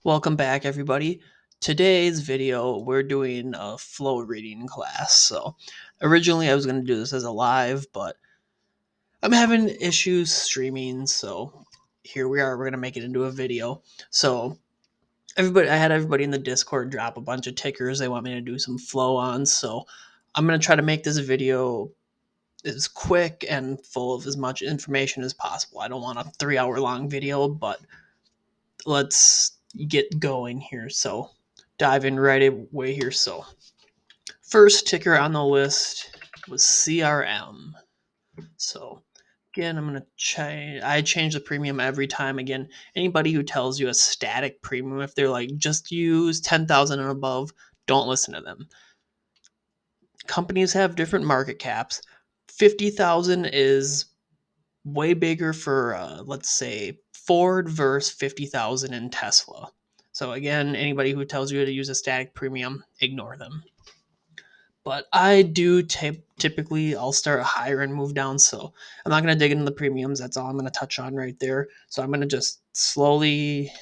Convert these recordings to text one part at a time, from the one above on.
Welcome back, everybody. Today's video, we're doing a flow reading class. So, originally I was going to do this as a live, but I'm having issues streaming. So, here we are. We're going to make it into a video. So, I had everybody in the Discord drop a bunch of tickers they want me to do some flow on. So, I'm going to try to make this video as quick and full of as much information as possible. I don't want a 3 hour long video, but let's get going here. So dive in right away here. So first ticker on the list was CRM. So again, I'm going to change. I change the premium every time. Again, anybody who tells you a static premium, if they're like just use 10,000 and above, don't listen to them. Companies have different market caps. 50,000 is way bigger for let's say Ford versus 50,000 in Tesla. So again, anybody who tells you to use a static premium, ignore them. But I do typically I'll start higher and move down. So I'm not going to dig into the premiums. That's all I'm going to touch on right there. So I'm going to just slowly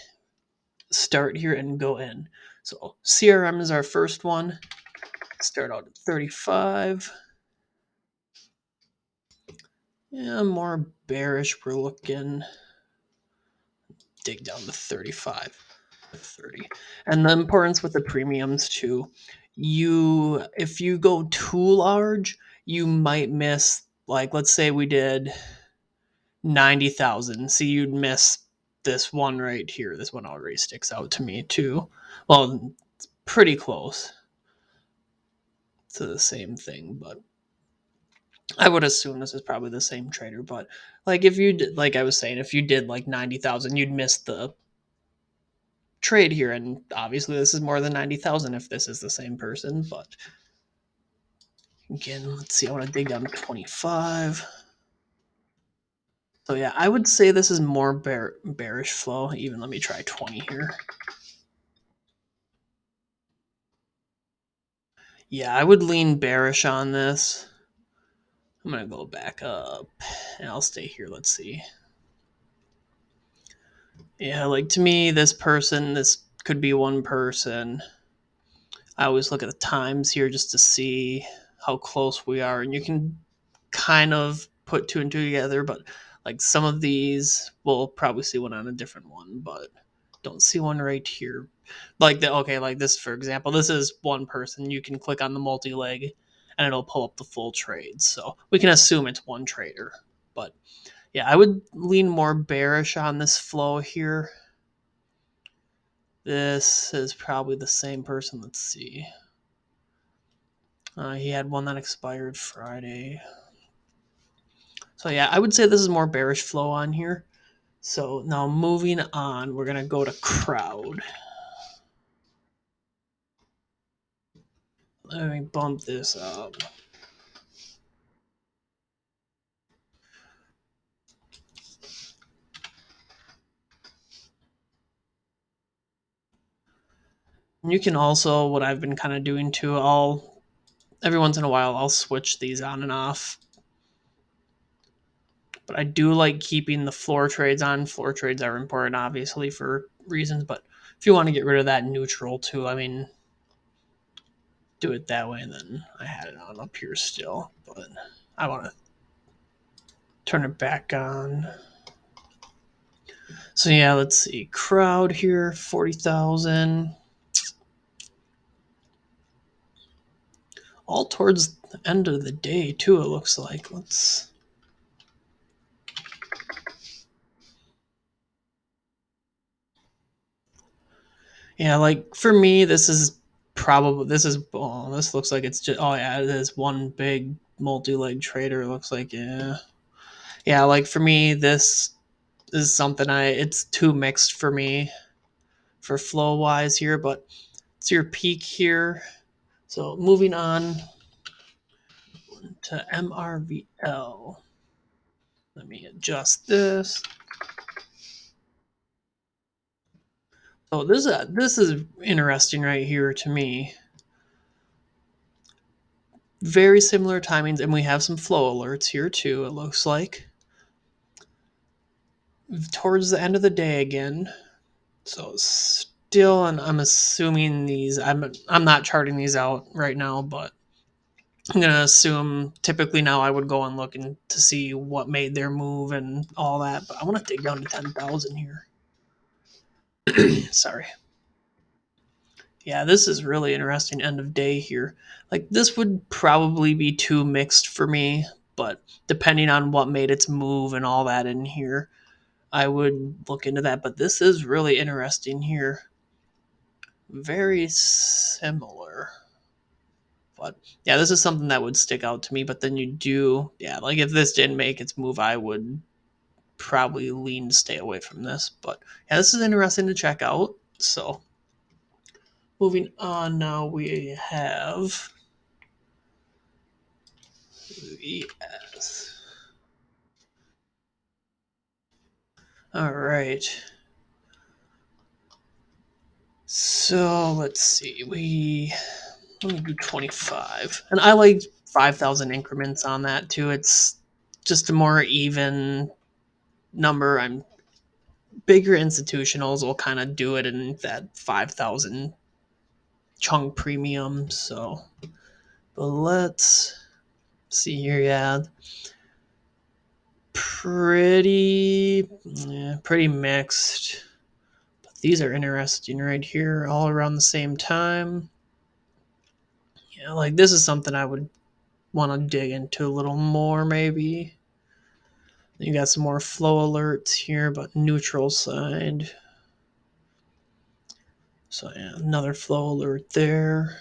start here and go in. So CRM is our first one. Start out at 35. Yeah, more bearish. We're looking dig down to 35. 30. And the importance with the premiums too, if you go too large, you might miss, like, let's say we did 90,000. See, you'd miss this one right here. This one already sticks out to me too. Well, it's pretty close to the same thing, but I would assume this is probably the same trader. But like if you did, like I was saying, if you did like 90,000, you'd miss the trade here, and obviously this is more than 90,000 if this is the same person. But again, let's see, I want to dig down to 25. So yeah, I would say this is more bearish flow. Even let me try 20 here. Yeah, I would lean bearish on this. I'm gonna go back up and I'll stay here. Let's see. Yeah, like to me, this could be one person. I always look at the times here just to see how close we are, and you can kind of put two and two together, but like some of these we'll probably see one on a different one, but don't see one right here. Like like this, for example, this is one person. You can click on the multi-leg and it'll pull up the full trade. So we can assume it's one trader. But yeah, I would lean more bearish on this flow here. This is probably the same person. Let's see. He had one that expired Friday. So yeah, I would say this is more bearish flow on here. So now moving on, we're going to go to crowd. Let me bump this up. You can also, what I've been kind of doing too, every once in a while, I'll switch these on and off. But I do like keeping the floor trades on. Floor trades are important, obviously, for reasons. But if you want to get rid of that neutral too, I mean, do it that way. And then I had it on up here still. But I want to turn it back on. So yeah, let's see. Crowd here, 40,000. All towards the end of the day too, it looks like. Let's Yeah, like for me, this looks like it's just, oh yeah, it is one big multi-leg trader. It looks like, yeah, like for me, this is something it's too mixed for me for flow wise here, but it's your peak here. So moving on to MRVL. Let me adjust this. So this is interesting right here to me. Very similar timings, and we have some flow alerts here too, it looks like. Towards the end of the day again. So still, and I'm assuming these, I'm not charting these out right now, but I'm gonna assume typically now I would go and look and to see what made their move and all that, but I want to dig down to 10,000 here. Sorry. Yeah, this is really interesting end of day here. Like this would probably be too mixed for me, but depending on what made its move and all that in here, I would look into that. But this is really interesting here. Very similar. But yeah, this is something that would stick out to me. But then you do, yeah, like if this didn't make its move, I would probably lean to stay away from this. But yeah, this is interesting to check out. So moving on now, we have yes. All right. So let's see. Let me do 25, and I like 5,000 increments on that too. It's just a more even number. I'm bigger institutionals will kind of do it in that 5,000 chunk premium. So, but let's see here. Yeah, pretty mixed. But these are interesting right here, all around the same time. Yeah, like this is something I would want to dig into a little more, maybe. You got some more flow alerts here, but neutral side. So yeah, another flow alert there.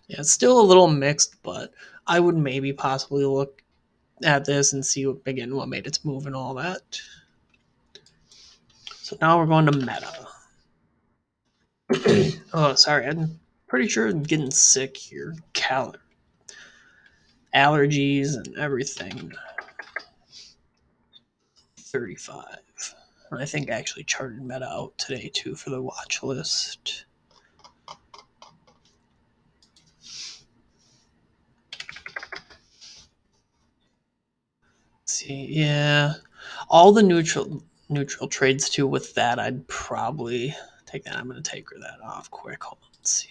Yeah, it's still a little mixed, but I would maybe possibly look at this and see what, again, what made its move and all that. So now we're going to meta. Oh, sorry, I'm pretty sure I'm getting sick here. Allergies and everything. 35. And I think I actually charted meta out today too for the watch list. See, yeah, all the neutral trades too. With that, I'd probably take that. I'm going to take that off quick. Hold on, let's see.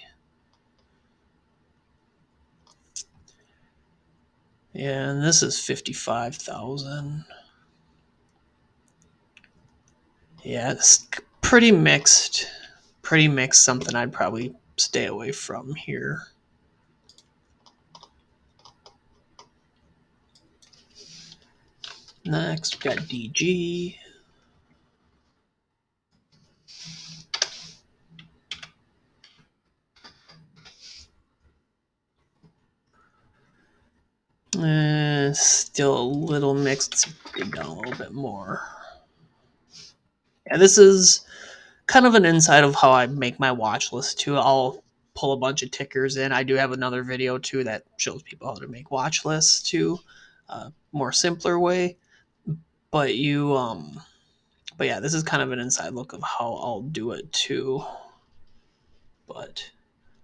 Yeah, and this is 55,000. Yeah, it's pretty mixed. Pretty mixed. Something I'd probably stay away from here. Next, we got DG. Still a little mixed. Let's dig down a little bit more. Yeah, this is kind of an insight of how I make my watch list too. I'll pull a bunch of tickers in. I do have another video too that shows people how to make watch lists too, more simpler way. But but yeah, this is kind of an inside look of how I'll do it too. But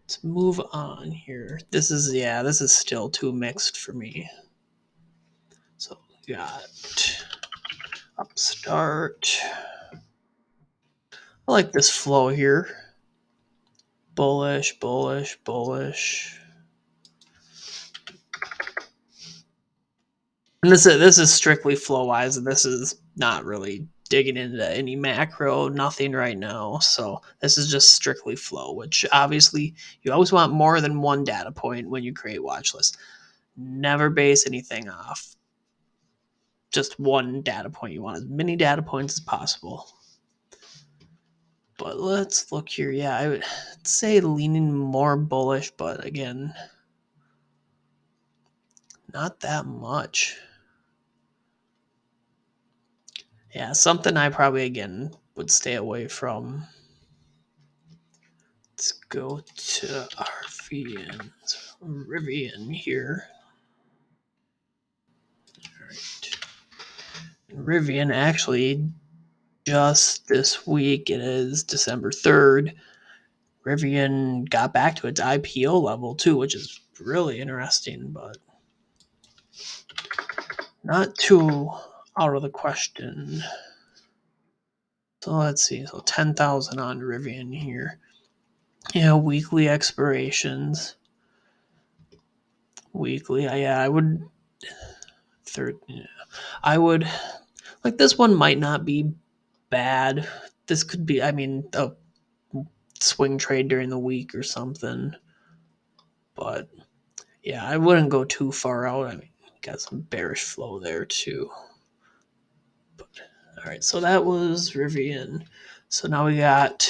let's move on here. This is still too mixed for me. So we got upstart. I like this flow here. Bullish, bullish, bullish. And this is strictly flow wise. This is not really digging into any macro, nothing right now. So this is just strictly flow, which obviously you always want more than one data point when you create watch lists. Never base anything off just one data point. You want as many data points as possible. But let's look here. Yeah, I would say leaning more bullish, but again, not that much. Yeah, something I probably again would stay away from. Let's go to RVN. RIVN here. All right. RIVN actually just this week, it is December 3rd. RIVN got back to its IPO level too, which is really interesting, but not too out of the question. So let's see. So 10,000 on RIVN here. Yeah, weekly expirations. Weekly. Yeah, I would. Yeah, I would. Like this one might not be bad. This could be. I mean, a swing trade during the week or something. But yeah, I wouldn't go too far out. I mean, got some bearish flow there too. But all right, so that was Rivian. So now we got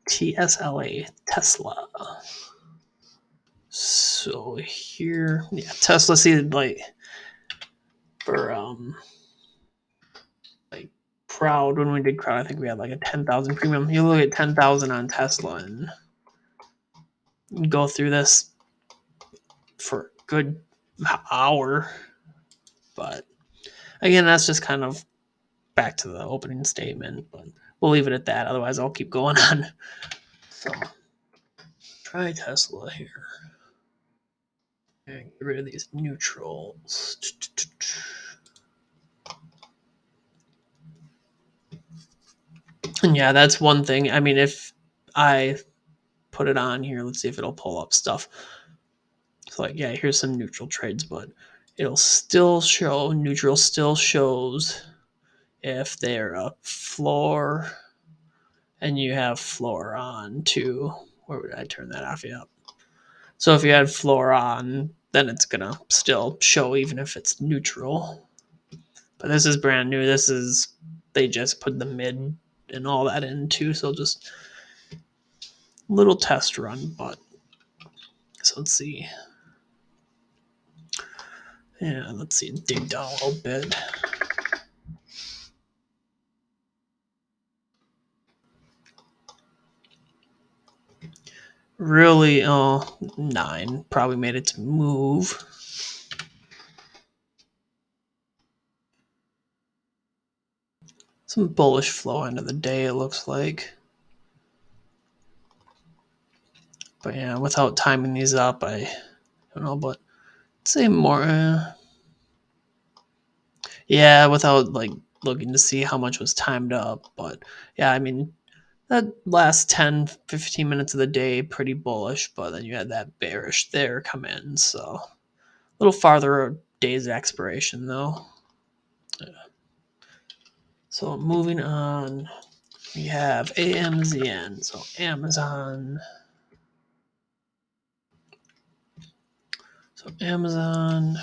TSLA, Tesla. So here, yeah, Tesla. See, like for like crowd when we did crowd, I think we had like a 10,000 premium. You look at 10,000 on Tesla and go through this for a good hour. But again, that's just kind of back to the opening statement. But we'll leave it at that. Otherwise, I'll keep going on. So try Tesla here. And get rid of these neutrals. And yeah, that's one thing. I mean, if I put it on here, let's see if it'll pull up stuff. So like, yeah, here's some neutral trades, but it'll still show, neutral still shows if they're a floor and you have floor on too. Where would I turn that off? Yeah. So if you had floor on, then it's gonna still show even if it's neutral. But this is brand new. This is, they just put the mid and all that in too. So just little test run, but so let's see. Yeah, let's see, dig down a little bit. Really, 9 probably made its move. Some bullish flow end of the day, it looks like. But yeah, without timing these up, I don't know, but I'd say more. Yeah, without like looking to see how much was timed up. But yeah, I mean, that last 10, 15 minutes of the day, pretty bullish, but then you had that bearish there come in. So a little farther days expiration though. Yeah. So moving on, we have AMZN. So Amazon. So Amazon.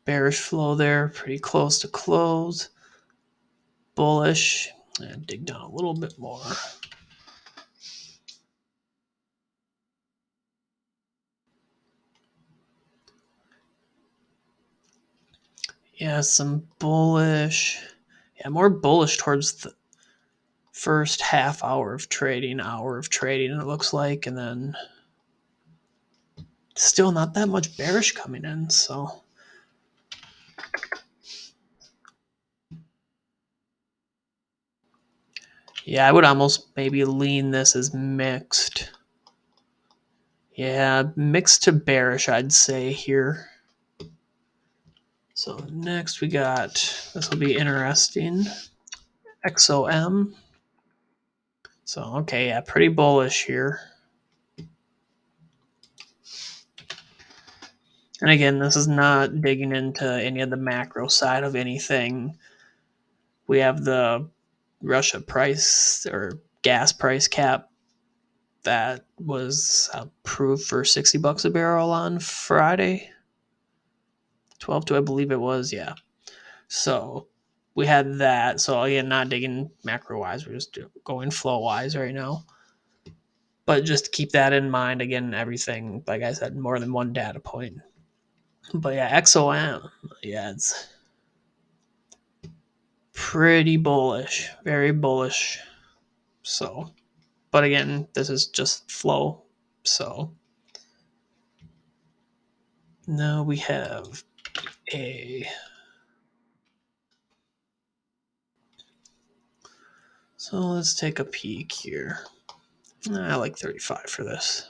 Bearish flow there, pretty close to close. Bullish. And dig down a little bit more. Yeah, some bullish. Yeah, more bullish towards the first half hour of trading, it looks like, and then still not that much bearish coming in. So yeah, I would almost maybe lean this as mixed. Yeah, mixed to bearish, I'd say here. So next we got, this will be interesting, XOM. So, okay, yeah, pretty bullish here. And again, this is not digging into any of the macro side of anything. We have the Russia price or gas price cap that was approved for $60 a barrel on Friday. 12 to, I believe it was, yeah. So we had that. So again, not digging macro wise, we're just going flow wise right now. But just keep that in mind. Again, everything, like I said, more than one data point. But yeah, XOM, yeah, it's pretty bullish, very bullish. So, but again, this is just flow. So now we have a. So let's take a peek here. I like 35 for this.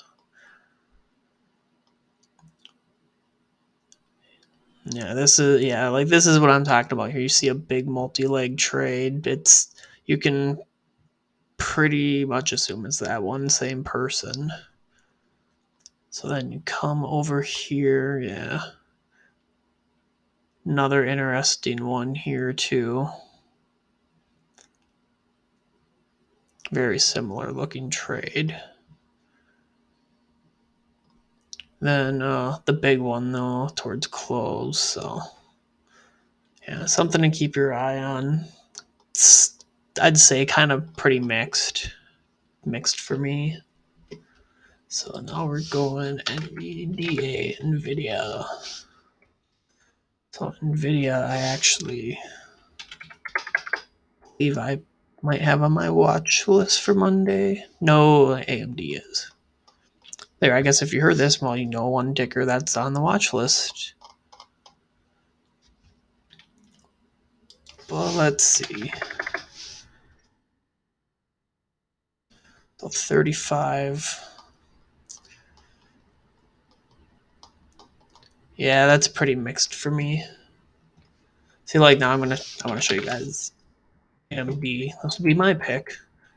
Yeah, this is like this is what I'm talking about here. You see a big multi-leg trade. You can pretty much assume it's that one same person. So then you come over here, yeah. Another interesting one here too. Very similar looking trade. Then the big one though towards close. So yeah, something to keep your eye on. I'd say kind of pretty mixed for me. So now we're going NVDA, NVIDIA. So NVIDIA, I actually believe I might have on my watch list for Monday. No, AMD is. There, I guess if you heard this, well, you know one ticker that's on the watch list. But let's see. So 35. Yeah, that's pretty mixed for me. See, like now I'm gonna show you guys AMD. This would be my pick.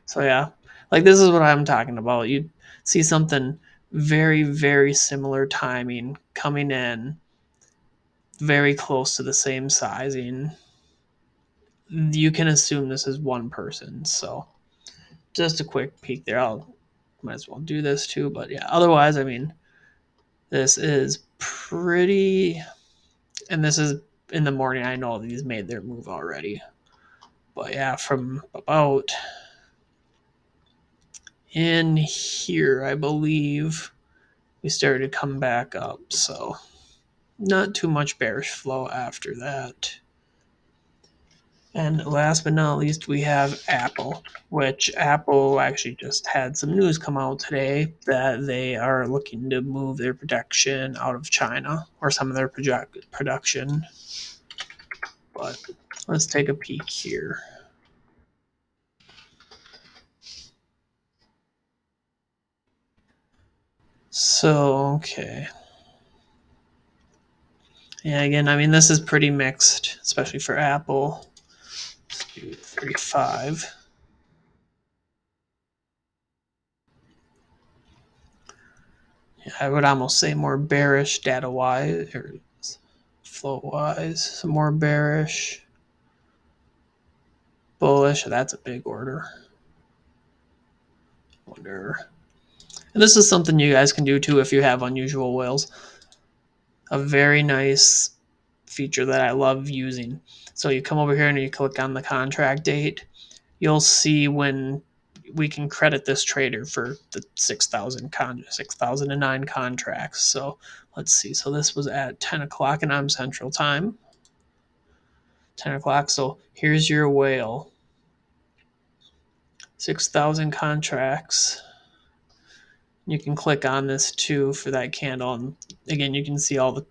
So yeah, like this is what I'm talking about. You see something very similar timing coming in, very close to the same sizing. You can assume this is one person. So just a quick peek there. I'll might as well do this too. But yeah, otherwise, I mean, this is pretty. And this is in the morning. I know these made their move already. But yeah, from about in here, I believe we started to come back up. So not too much bearish flow after that. And last but not least, we have Apple, which Apple actually just had some news come out today that they are looking to move their production out of China, or some of their production. But let's take a peek here. So, okay. Yeah, again, I mean, this is pretty mixed, especially for Apple. Let's do 35. Yeah, I would almost say more bearish data wise or flow wise. Some more bearish. Bullish. That's a big order. Wonder. And this is something you guys can do too if you have unusual whales. A very nice feature that I love using. So you come over here and you click on the contract date. You'll see when we can credit this trader for the 6,009 contracts. So let's see. So this was at 10 o'clock and I'm Central Time. 10 o'clock. So here's your whale. 6,000 contracts. You can click on this too for that candle. And again, you can see all the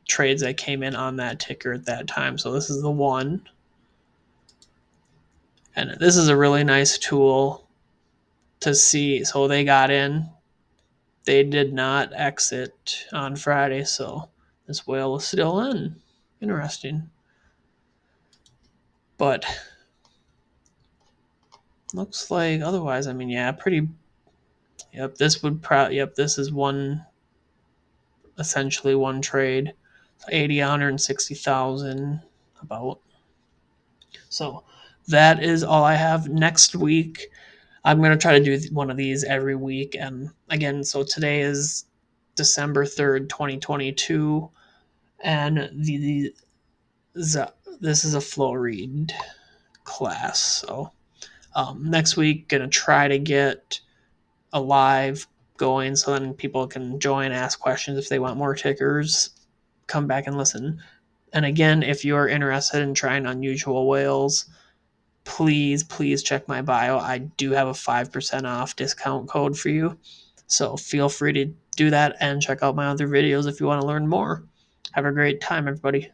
trades that came in on that ticker at that time. So this is the one. And this is a really nice tool to see. So they got in. They did not exit on Friday. So this whale is still in. Interesting. But looks like otherwise, I mean, yeah, pretty. Yep, this would probably. Yep, this is one. Essentially one trade. 80, 160,000 about. So that is all I have. Next week, I'm going to try to do one of these every week. And again, so today is December 3rd, 2022. And this is a flow read class. So next week, going to try to get a live going so then people can join, ask questions if they want more tickers, come back and listen. And again, if you're interested in trying unusual whales, please check my bio. I do have a 5% off discount code for you. So feel free to do that and check out my other videos if you want to learn more. Have a great time, everybody.